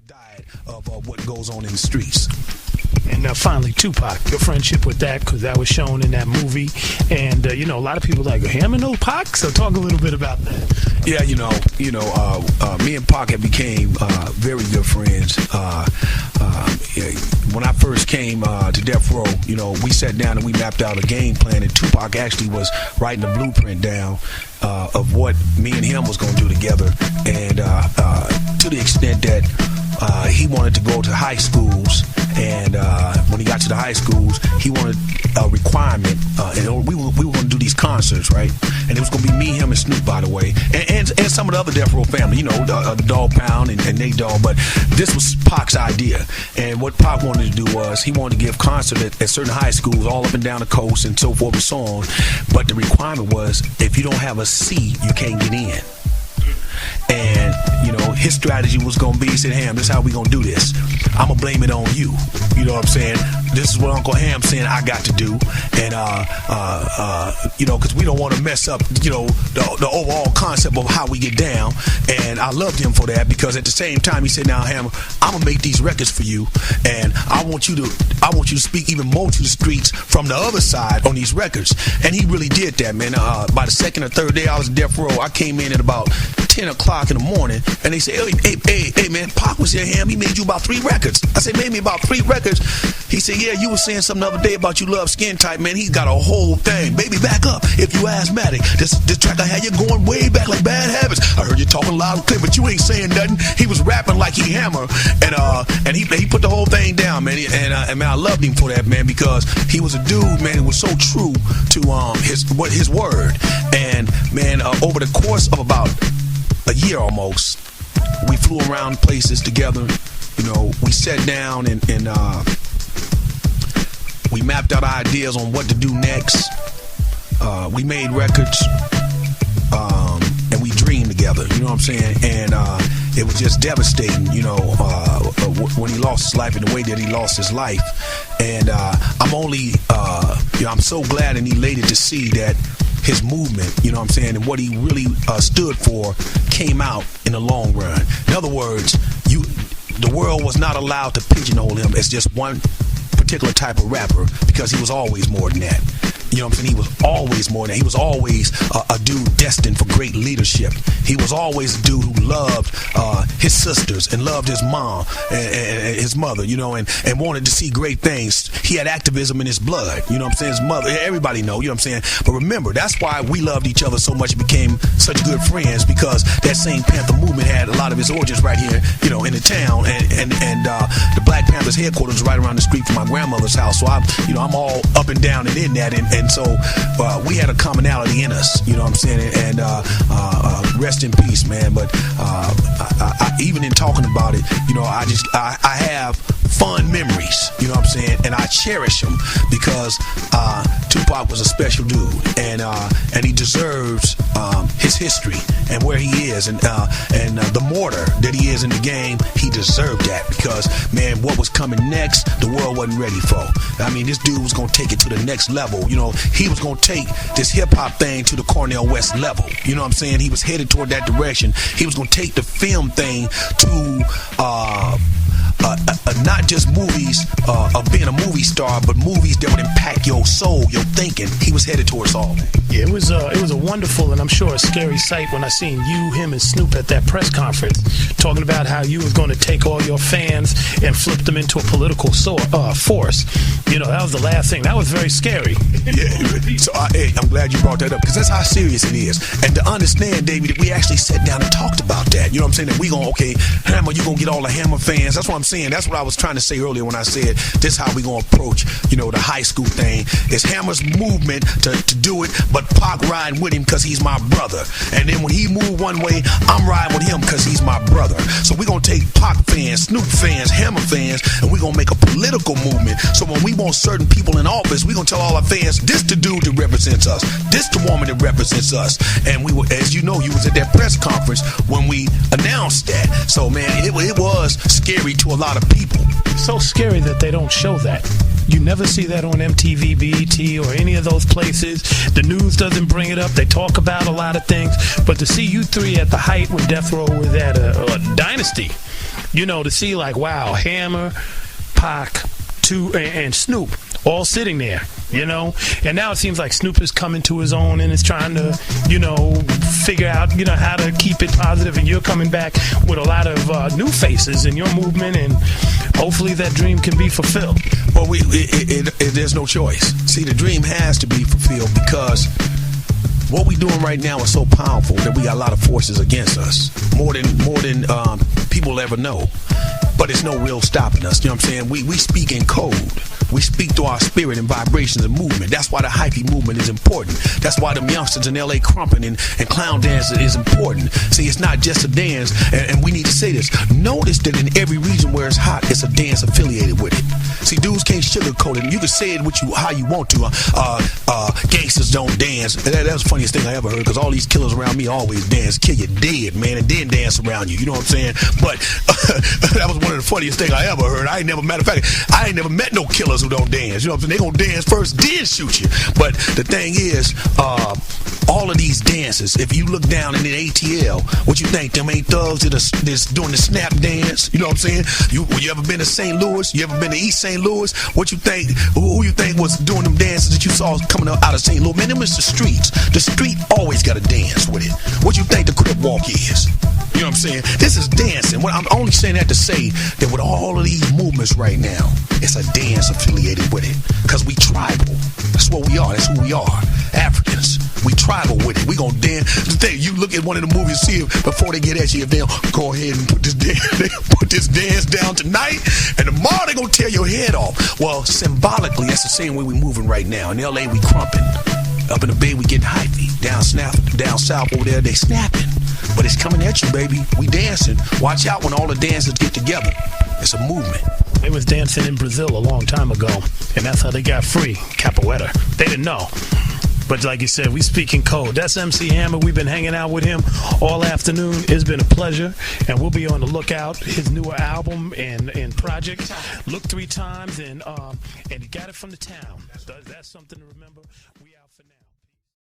diet of what goes on in the streets. And finally, Tupac, your friendship with that, because that was shown in that movie. And, a lot of people like, him and no Pac? So talk a little bit about that. Yeah, me and Pac have became very good friends. When I first came to Death Row, we sat down and we mapped out a game plan, and Tupac actually was writing the blueprint down of what me and him was going to do together. And to the extent that he wanted to go to high schools, and when he got to the high schools, he wanted a requirement, and we were going to do these concerts, right? And it was going to be me, him, and Snoop, by the way, and some of the other Death Row family, the Dog Pound and Nate Dogg. But this was Pac's idea, and what Pac wanted to do was he wanted to give concerts at certain high schools all up and down the coast and so forth and so on. But the requirement was if you don't have a C, you can't get in. And his strategy was gonna be, he said, Ham, this is how we gonna do this. I'm gonna blame it on you. You know what I'm saying? This is what Uncle Ham saying I got to do. And because we don't want to mess up the overall concept of how we get down. And I loved him for that, because at the same time he said, now Ham, I'm gonna make these records for you, and I want you to speak even more to the streets from the other side on these records. And he really did that, man. By the second or third day I was in Death Row, I came in at about 10 o'clock in the morning, and they said, hey man, Pac was here, Ham, he made you about 3 records. I said, made me about 3 records? He said, yeah, you were saying something the other day about you love Skin Tight, man. He's got a whole thing. Baby, back up if you asthmatic. This track I had you going way back like Bad Habits. I heard you talking loud and clear, but you ain't saying nothing. He was rapping like he Hammer, and he put the whole thing down, man. And man, I loved him for that, man, because he was a dude, man, who was so true to his word. And man, over the course of about a year almost, we flew around places together. We sat down and we mapped out ideas on what to do next. We made records, and we dreamed together. You know what I'm saying? And it was just devastating, when he lost his life in the way that he lost his life. And I'm so glad and elated to see that his movement, and what he really stood for came out in the long run. In other words, the world was not allowed to pigeonhole him as just one particular type of rapper, because he was always more than that. He was always more than that. He was always a dude destined for great leadership. He was always a dude who loved his sisters and loved his mom and his mother, and wanted to see great things. He had activism in his blood, his mother, everybody know, But remember, that's why we loved each other so much and became such good friends, because that same Panther movement had a lot of its origins right here, in the town, and the Black Panthers headquarters right around the street from my grandmother's house. So I'm all up and down and in that, and so we had a commonality in us, and rest in peace, man. But I, even in talking about it, I have fond memories, and I cherish them, because Tupac was a special dude, and he deserves his history and where he is, and the mortar that he is in the game. He deserved that, because man, what was coming next, the world wasn't ready for. I mean, this dude was gonna take it to the next level. He was gonna take this hip hop thing to the Cornel West level. He was headed toward that direction. He was gonna take the film thing to not just movies of being a movie star, but movies that would impact your soul, your thinking. He was headed towards all that. Yeah, it was a wonderful, and I'm sure a scary sight when I seen you, him, and Snoop at that press conference talking about how you was going to take all your fans and flip them into a political force. That was the last thing. That was very scary. Yeah. So I'm glad you brought that up, because that's how serious it is. And to understand, David, that we actually sat down and talked about that. You know what I'm saying? That we gonna, okay, Hammer, you gonna get all the Hammer fans. That's what I'm saying. That's what I was trying to say earlier when I said this is how we gonna approach, the high school thing. It's Hammer's movement to do it, but Pac riding with him because he's my brother. And then when he move one way, I'm riding with him because he's my brother. So we're gonna take Pac fans, Snoop fans, Hammer fans, and we're gonna make a political movement. So when we want certain people in office, we're gonna tell all our fans, this the dude that represents us, this the woman that represents us. And we were, as you know, you was at that press conference when we announced that. So man, it was scary to a lot of people. So scary that they don't show that. You never see that on MTV, BET, or any of those places. The news doesn't bring it up. They talk about a lot of things. But to see you three at the height when Death Row was at a dynasty, to see like, wow, Hammer, Pac, and Snoop all sitting there, and now it seems like Snoop is coming to his own and is trying to, figure out, how to keep it positive, and you're coming back with a lot of new faces in your movement, and hopefully that dream can be fulfilled. Well, there's no choice. See, the dream has to be fulfilled because what we're doing right now is so powerful that we got a lot of forces against us, more than people ever know. But it's no real stopping us. You know what I'm saying? We speak in code. We speak through our spirit and vibrations and movement. That's why the hyphy movement is important. That's why them youngsters in L.A. crumping and clown dancing is important. See, it's not just a dance, and we need to say this. Notice that in every region where it's hot, it's a dance affiliated with it. See, dudes can't sugarcoat it. You can say it how you want to. Gangsters don't dance. That was the funniest thing I ever heard, because all these killers around me always dance. Kill you dead, man, and then dance around you. You know what I'm saying? But that was one of the funniest things I ever heard. Matter of fact, I ain't never met no killers who don't dance. You know what I'm saying? They gonna dance first, then shoot you. But the thing is, all of these dances, if you look down in the ATL, what you think? Them ain't thugs that's doing the snap dance? You know what I'm saying? You ever been to St. Louis? You ever been to East St. Louis? What you think? Who you think was doing them dances that you saw coming out of St. Louis? Man, them is the streets. The street always got to dance with it. What you think the crip walk is? You know what I'm saying? This is dancing. I'm only saying that to say that with all of these movements right now, it's a dance affiliated with it. Because we tribal. That's what we are. That's who we are. Africans. We tribal with it. We gonna dance. The thing, you look at one of the movies, see it before they get at you, if they'll go ahead and put this dance down tonight, and tomorrow they gonna tear your head off. Well, symbolically, that's the same way we moving right now. In LA, we crumping. Up in the Bay, we getting hypey. Down south over there, they snapping. But it's coming at you, baby. We dancing. Watch out when all the dancers get together. It's a movement. They was dancing in Brazil a long time ago, and that's how they got free. Capoeira. They didn't know. But like you said, we speak in code. That's MC Hammer. We've been hanging out with him all afternoon. It's been a pleasure, and we'll be on the lookout. His newer album and project. Look 3 times, and he got it from the town. That's something to remember. We out.